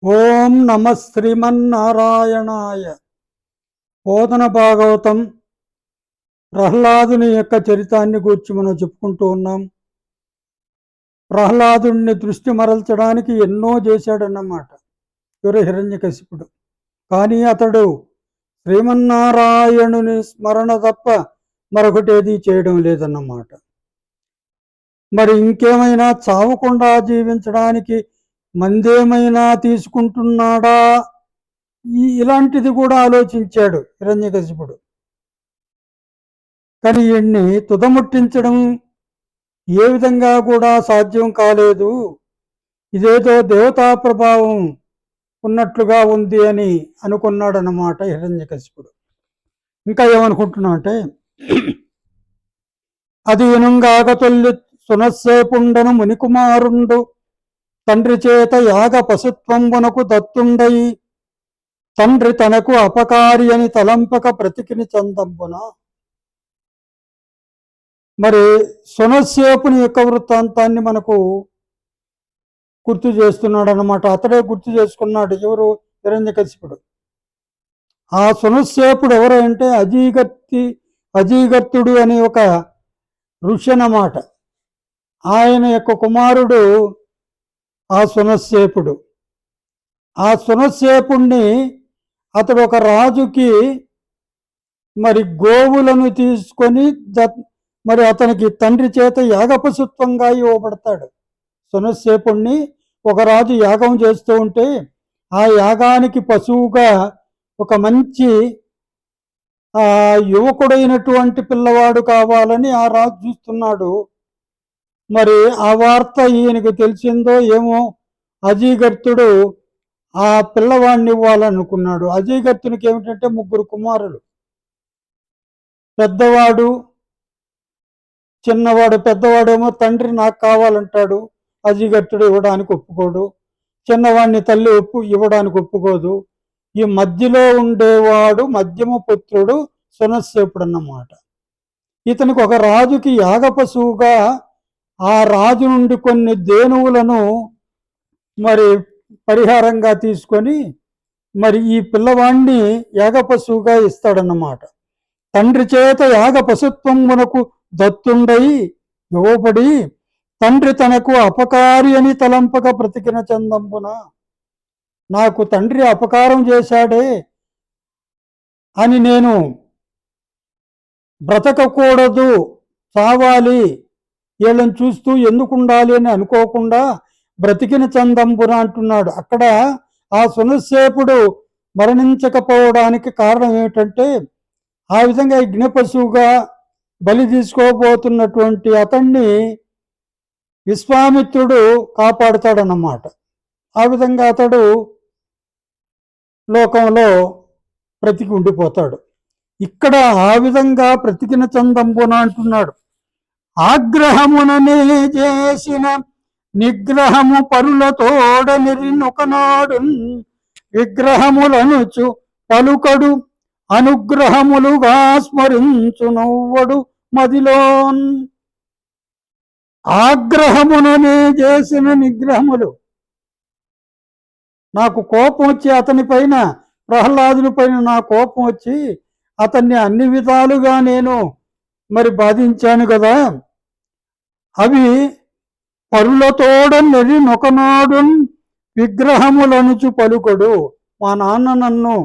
ఓం నమ శ్రీమన్నారాయణాయ. పోతన భాగవతం ప్రహ్లాదుని యొక్క చరితాన్ని గూర్చి మనం చెప్పుకుంటూ ఉన్నాం. ప్రహ్లాదుని దృష్టి మరల్చడానికి ఎన్నో చేశాడన్నమాట హిరణ్యకశిపుడు. కానీ అతడు శ్రీమన్నారాయణుని స్మరణ తప్ప మరొకటేది చేయడం లేదన్నమాట. మరి ఇంకేమైనా చావకుండా జీవించడానికి మందేమైనా తీసుకుంటున్నాడా, ఇలాంటిది కూడా ఆలోచించాడు హిరణ్యకశిపుడు. కానీ ఈయన్ని తుదముట్టించడం ఏ విధంగా కూడా సాధ్యం కాలేదు. ఇదేదో దేవతా ప్రభావం ఉన్నట్లుగా ఉంది అని అనుకున్నాడన్నమాట హిరణ్యకశిపుడు. ఇంకా ఏమనుకుంటున్నా అంటే, అది వినుగాగతొల్లి సునస్సేపుండను మునికుమారుండు తండ్రి చేత యాగ పశుత్వంబునకు దత్తుండై తండ్రి తనకు అపకారి అని తలంపక బ్రతికిని చందంబున. మరి సునస్సేపుని యొక్క వృత్తాంతాన్ని మనకు గుర్తు చేస్తున్నాడు అన్నమాట. అతడే గుర్తు చేసుకున్నాడు. ఎవరు? హిరణ్యకశిపుడు. ఆ సునస్సేపుడు ఎవరు అంటే అజీగర్తుడు అనే ఒక ఋషి అన్నమాట. ఆయన యొక్క కుమారుడు ఆ సునస్సేపుడు. ఆ సునస్సేపుణ్ణి అతడు ఒక రాజుకి మరి గోవులను తీసుకొని మరి అతనికి తండ్రి చేత యాగపశుత్వంగా ఇవ్వబడతాడు. సునస్సేపుణ్ణి ఒక రాజు యాగం చేస్తూ ఉంటే ఆ యాగానికి పశువుగా ఒక మంచి యువకుడైనటువంటి పిల్లవాడు కావాలని ఆ రాజు చూస్తున్నాడు. మరి ఆ వార్త ఈయనకు తెలిసిందో ఏమో, అజీగర్తుడు ఆ పిల్లవాడిని ఇవ్వాలనుకున్నాడు. అజీగర్తునికి ఏమిటంటే 3 కుమారులు. పెద్దవాడు, చిన్నవాడు. పెద్దవాడేమో తండ్రి నాకు కావాలంటాడు, అజీగర్తుడు ఇవ్వడానికి ఒప్పుకోడు. చిన్నవాడిని తల్లి ఇవ్వడానికి ఒప్పుకోదు. ఈ మధ్యలో ఉండేవాడు మధ్యమ పుత్రుడు సునస్సేపుడు అన్నమాట. ఇతనికి ఒక రాజుకి యాగ పశువుగా ఆ రాజు నుండి కొన్ని దేనువులను మరి పరిహారంగా తీసుకొని మరి ఈ పిల్లవాడిని యాగ పశువుగా ఇస్తాడన్నమాట. తండ్రి చేత యాగ పశుత్వమునకు దత్తుండై ఇవ్వబడి తండ్రి తనకు అపకారి అని తలంపక బ్రతికిన చందంబున. నాకు తండ్రి అపకారం చేశాడే అని నేను బ్రతకకూడదు, చావాలి, వీళ్ళని చూస్తూ ఎందుకు ఉండాలి అని అనుకోకుండా బ్రతికిన చందంబున అంటున్నాడు. అక్కడ ఆ సునస్సేపుడు మరణించకపోవడానికి కారణం ఏమిటంటే, ఆ విధంగా యజ్ఞపశువుగా బలి తీసుకోబోతున్నటువంటి అతన్ని విశ్వామిత్రుడు కాపాడుతాడన్నమాట. ఆ విధంగా అతడు లోకంలో బ్రతికి ఉండిపోతాడు. ఇక్కడ ఆ విధంగా బ్రతికిన చందంబున అంటున్నాడు. ఆగ్రహముననే చేసిన నిగ్రహము పరులతోడ నిరినొకనాడు విగ్రహములనుచు పలుకడు అనుగ్రహములుగా స్మరించు నవ్వడు మదిలోన్. ఆగ్రహముననే చేసిన నిగ్రహములు. నాకు కోపం వచ్చి అతని పైన, ప్రహ్లాదుని పైన నా కోపం వచ్చి అతన్ని అన్ని విధాలుగా నేను మరి బాధించాను కదా. అవి పరులతోడ నెరి నొకనాడు విగ్రహములనుచు పలుకడు. మా నాన్న నన్ను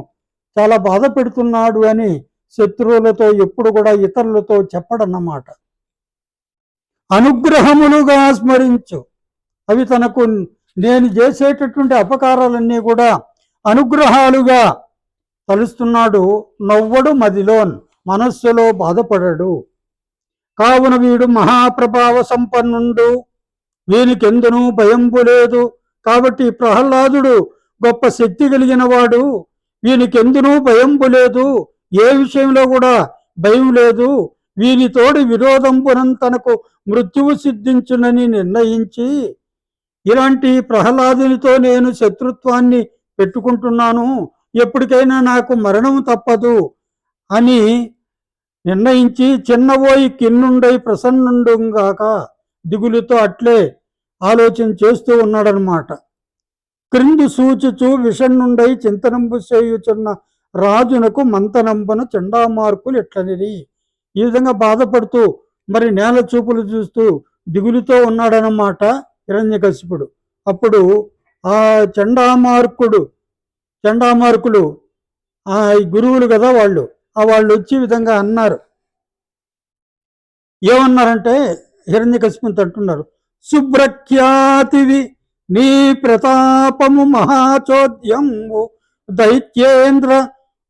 చాలా బాధ పెడుతున్నాడు అని శత్రువులతో ఎప్పుడు కూడా ఇతరులతో చెప్పడన్నమాట. అనుగ్రహములుగా స్మరించు. అవి తనకు నేను చేసేటటువంటి అపకారాలన్నీ కూడా అనుగ్రహాలుగా తలుస్తున్నాడు. నవ్వడు మదిలోన్, మనస్సులో బాధపడడు. కావున వీడు మహాప్రభావ సంపన్నుండు, వీనికెందునూ భయంబు లేదు. కాబట్టి ప్రహ్లాదుడు గొప్ప శక్తి కలిగిన వాడు, వీనికెందునూ భయంబు లేదు, ఏ విషయంలో కూడా భయం లేదు. వీనితోడి విరోధంబునం తనకు మృత్యువు సిద్ధించునని నిర్ణయించి ఇలాంటి ప్రహ్లాదునితో నేను శత్రుత్వాన్ని పెట్టుకుంటున్నాను, ఎప్పటికైనా నాకు మరణం తప్పదు అని నిర్ణయించి చిన్నబోయి కిన్నుండై ప్రసన్నుండుగాక దిగులుతో అట్లే ఆలోచన చేస్తూ ఉన్నాడనమాట. క్రిందు సూచుచు విషణ్ణుండై చింతనంబు చేయుచున్న రాజునకు మంతనంబను చండామార్కులు ఎట్లనిది. ఈ విధంగా బాధపడుతూ మరి నేల చూపులు చూస్తూ దిగులుతో ఉన్నాడన్నమాట హిరణ్యకశిపుడు. అప్పుడు ఆ చండామార్కులు ఆ గురువులు కదా వాళ్ళు వచ్చి విధంగా అన్నారు. ఏమన్నారంటే హిరణ్యకశిపునితో అంటున్నారు, శుభ్రఖ్యాతివి నీ ప్రతాపము మహాచోద్యము దైత్యేంద్ర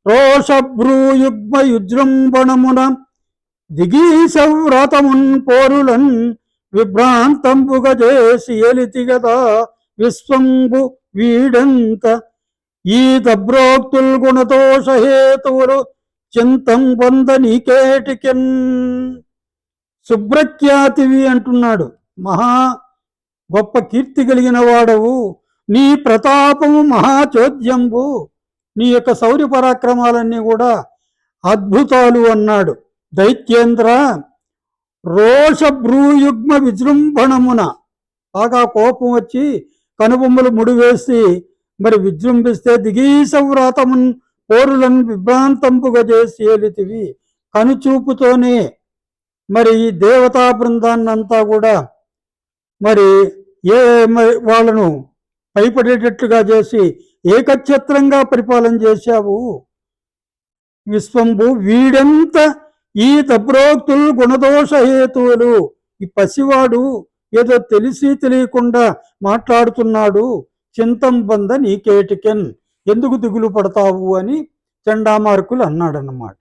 రోషభ్రూయుగ్మ యుజృంభణమున దిగీశవ్రతమున్ పోరులన్ విభ్రాంతంబుగా చేసి ఎలితి గదా విశ్వంబు వీడంత ఈ దబ్రోక్తుల్ గుణదోషహేతువులు చింతం పొంద నీకేటికెన్. శుభ్రఖ్యాతివి అంటున్నాడు, మహా గొప్ప కీర్తి కలిగిన వాడవు, నీ ప్రతాపము మహాచోద్యంబు, నీ యొక్క శౌర్య పరాక్రమాలన్నీ కూడా అద్భుతాలు అన్నాడు. దైత్యేంద్ర రోషభ్రూయుగ్మ విజృంభణమున, బాగా కోపం వచ్చి కనుబొమ్మలు ముడివేసి మరి విజృంభిస్తే దిగీశవ్రాతమున్ పోరులను విభ్రాంతంపుగా చేసి ఏలితివి, కనుచూపుతోనే మరి ఈ దేవతా బృందాన్నంతా కూడా మరి వాళ్ళను భయపడేటట్లుగా చేసి ఏకఛత్రంగా పరిపాలన చేశావు. విశ్వంబు వీడెంత ఈ దబ్రోక్తులు గుణదోష హేతువులు, ఈ పసివాడు ఏదో తెలిసి తెలియకుండా మాట్లాడుతున్నాడు, చింతం బంద నీకేటికెన్, ఎందుకు దిగులు పడతావు అని చండామార్కులు అన్నాడన్నమాట.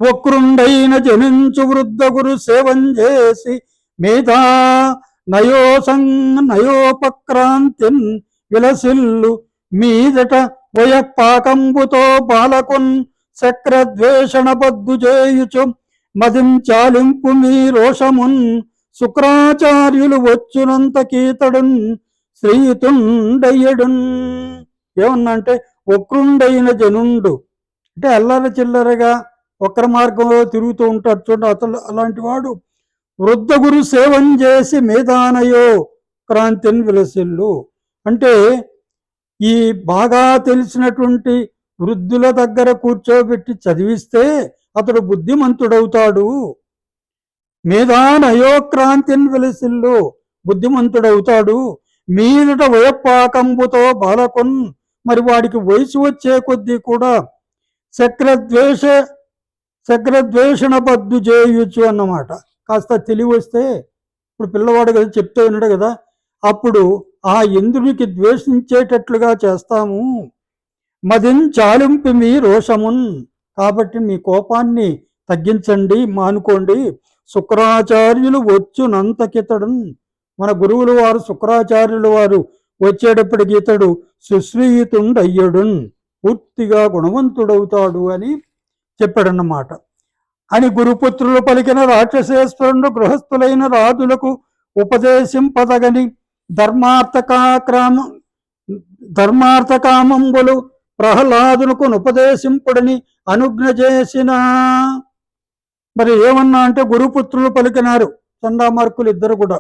వక్రుండైన జనించు వృద్ధ గురు సేవం చేసి మేధా నయోపక్రాంతిన్ విలసిల్లు మీదట వయపాకంబుతో బాలకున్ చక్రద్వేషణ బద్దు చేయుచు మదిం చాలింపు మీ రోషమున్ శుక్రాచార్యులు వచ్చునంత కీతడున్ శ్రీతుండయ్యడున్. ఏమన్నా అంటే వక్రుండైన జనుండు అంటే అల్లర చిల్లరగా వక్ర మార్గంలో తిరుగుతూ ఉంటాడు చూడండి, అతను అలాంటి వాడు వృద్ధ గురు సేవం చేసి మేధానయో క్రాంతిని విలసిల్లు అంటే ఈ బాగా తెలిసినటువంటి వృద్ధుల దగ్గర కూర్చోబెట్టి చదివిస్తే అతడు బుద్ధిమంతుడవుతాడు. మేధానయోక్రాంతిని విలసిల్లు, బుద్ధిమంతుడవుతాడు. మీదట వయపాకంబుతో బాలకొన్, మరి వాడికి వయసు వచ్చే కొద్దీ కూడా చక్రద్వేషణ బద్దు చేయొచ్చు అన్నమాట. కాస్త తెలివి వస్తే, ఇప్పుడు పిల్లవాడు కదా చెప్తూ ఉన్నాడు కదా, అప్పుడు ఆ ఇంద్రునికి ద్వేషించేటట్లుగా చేస్తాము. మదిన్ చాలింపు మీ రోషమున్, కాబట్టి మీ కోపాన్ని తగ్గించండి, మానుకోండి. శుక్రాచార్యులు వచ్చునంతకితడు, మన గురువులు వారు శుక్రాచార్యులు వారు వచ్చేటప్పటికి ఇతడు సుశ్రీయుతుండయ్యడున్, పూర్తిగా గుణవంతుడవుతాడు అని చెప్పాడన్నమాట. అని గురుపుత్రులు పలికిన రాక్షసేశ్వరుడు గృహస్థులైన రాజులకు ఉపదేశింపదగని ధర్మార్థకామంబులు ప్రహ్లాదునకు ఉపదేశింపుడని అనుజ్ఞ చేసిన. మరి ఏమన్నా అంటే గురుపుత్రులు పలికినారు, చండామార్కులు ఇద్దరు కూడా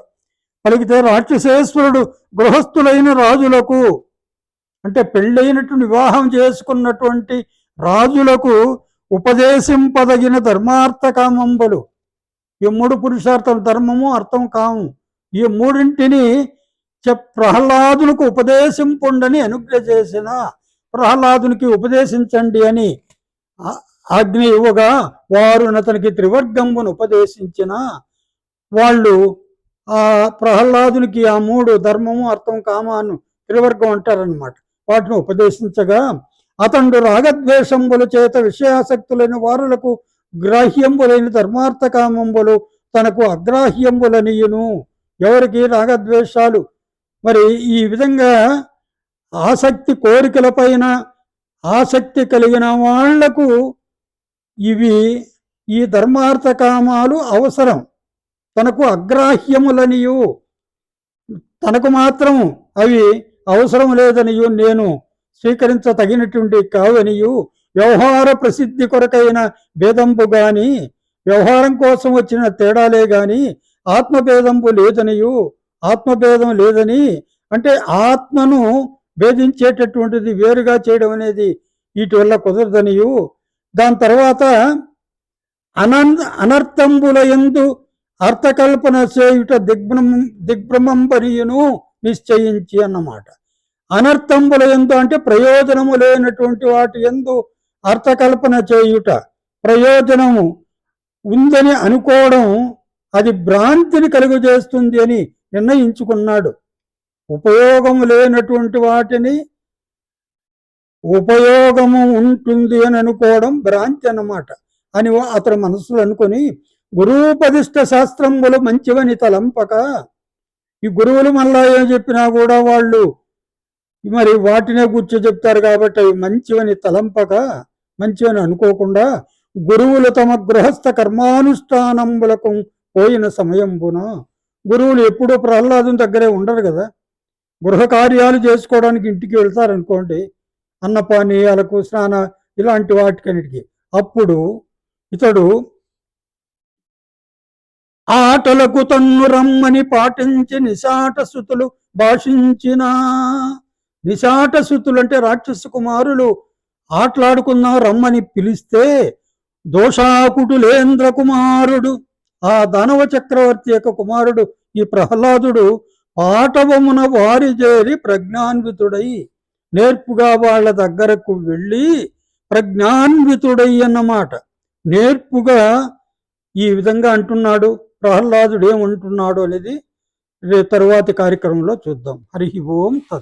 పలికితే రాక్షసేశ్వరుడు గృహస్థులైన రాజులకు అంటే పెళ్ళైనటువంటి వివాహం చేసుకున్నటువంటి రాజులకు ఉపదేశింపదగిన ధర్మార్థకామంబులు, ఈ మూడు పురుషార్థం ధర్మము అర్థం కాము, ఈ మూడింటిని ప్రహ్లాదునికి ఉపదేశింపుండని అనుజ్ఞ చేసిన. ప్రహ్లాదునికి ఉపదేశించండి అని ఆజ్ఞ ఇవ్వగా వారు అతనికి త్రివర్గంబును ఉపదేశించిన. వాళ్ళు ఆ ప్రహ్లాదునికి ఆ మూడు ధర్మము అర్థం కామాను త్రివర్గం అంటారనమాట, వాటిని ఉపదేశించగా అతడు రాగద్వేషంబుల చేత విషయాసక్తులైన వారులకు గ్రాహ్యంబులైన ధర్మార్థకామంబులు తనకు అగ్రాహ్యంబులనియును. ఎవరికి రాగద్వేషాలు మరి ఈ విధంగా ఆసక్తి కోరికలపైన ఆసక్తి కలిగిన వాళ్లకు ఈ ధర్మార్థకామాలు అవసరం, తనకు అగ్రాహ్యములనియు, తనకు మాత్రం అవి అవసరం లేదనియు, నేను స్వీకరించతగినటువంటి కావనియు, వ్యవహార ప్రసిద్ధి కొరకైన భేదంబు గాని, వ్యవహారం కోసం వచ్చిన తేడాలే గాని ఆత్మభేదంబు లేదనియు, ఆత్మభేదం లేదని అంటే ఆత్మను భేదించేటటువంటిది వేరుగా చేయడం అనేది వీటి వల్ల కుదరదనియు, దాని తర్వాత అనర్థంబుల యందు అర్థకల్పన చేయుట దిగ్భ్రమంబనియును నిశ్చయించి అన్నమాట. అనర్థంబుల యందు అంటే ప్రయోజనము లేనటువంటి వాటి యందు అర్థకల్పన చేయుట, ప్రయోజనము ఉందని అనుకోవడం అది భ్రాంతిని కలుగజేస్తుంది అని నిర్ణయించుకున్నాడు. ఉపయోగము లేనటువంటి వాటిని ఉపయోగము ఉంటుంది అని అనుకోవడం భ్రాంతి అన్నమాట అని అతని మనసులో అనుకొని, గురూపదిష్ట శాస్త్రములు మంచివని తలంపక, ఈ గురువులు మళ్ళా ఏం చెప్పినా కూడా వాళ్ళు మరి వాటినే కూర్చో చెప్తారు కాబట్టి అవి మంచివని తలంపక, మంచివని అనుకోకుండా, గురువులు తమ గృహస్థ కర్మానుష్ఠానములకు పోయిన సమయంబున, గురువులు ఎప్పుడూ ప్రహ్లాదుని దగ్గరే ఉండరు కదా, గృహ కార్యాలు చేసుకోవడానికి ఇంటికి వెళ్తారనుకోండి, అన్నపానీయాలకు, స్నాన ఇలాంటి వాటికన్నిటికీ. అప్పుడు ఇతడు ఆటలకు తన్ను రమ్మని పాటించి నిశాట శృతులు భాషించిన, నిశాట శృతులు అంటే రాక్షస కుమారులు ఆటలాడుకుందాం రమ్మని పిలిస్తే, దోషాకుటులేంద్ర కుమారుడు, ఆ దానవ చక్రవర్తి యొక్క కుమారుడు ఈ ప్రహ్లాదుడు పాటవమున వారి చేరి ప్రజ్ఞాన్వితుడై, నేర్పుగా వాళ్ళ దగ్గరకు వెళ్ళి ప్రజ్ఞాన్వితుడై అన్నమాట, నేర్పుగా ఈ విధంగా అంటున్నాడు. ప్రహ్లాదుడు ఏమంటున్నాడు అనేది తరువాతి కార్యక్రమంలో చూద్దాం. హరి ఓం తత్.